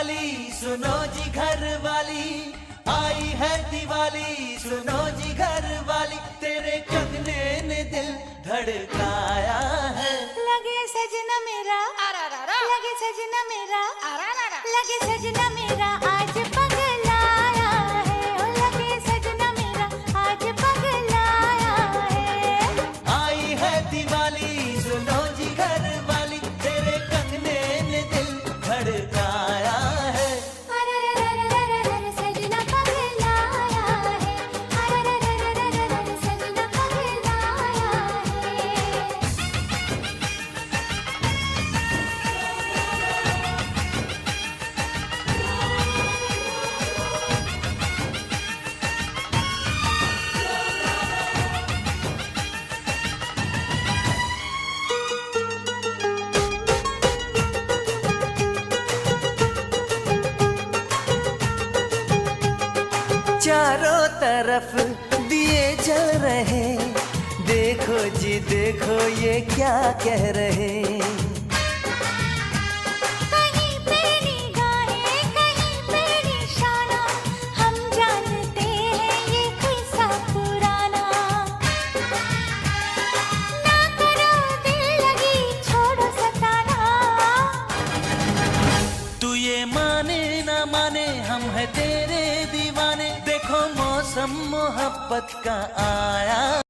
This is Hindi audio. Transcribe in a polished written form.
दिवाली सुनो जी घर वाली, आई है दिवाली सुनो जी घर वाली, तेरे कंगने ने दिल धड़काया है। लगे सजना मेरा, लगे सजना मेरा, लगे सजना मेरा आज पगलाया है। ओ लगे सजना मेरा आज पगलाया है। आई है दिवाली सुनो जी घर वाली, तेरे कंगने ने दिल धड़काया है। सजना पगलाया है, सजना पगलाया है। चारों तरफ दिए जल रहे, देखो जी देखो ये क्या कह रहे। कहीं पे निगाहें, कहीं पे निशाना, हम जानते हैं ये किस्सा पुराना। ना करो दिल लगी, छोड़ो सताना। तू ये माने ना माने हम है तेरे दीवाने, देखो मौसम मोहब्बत का आया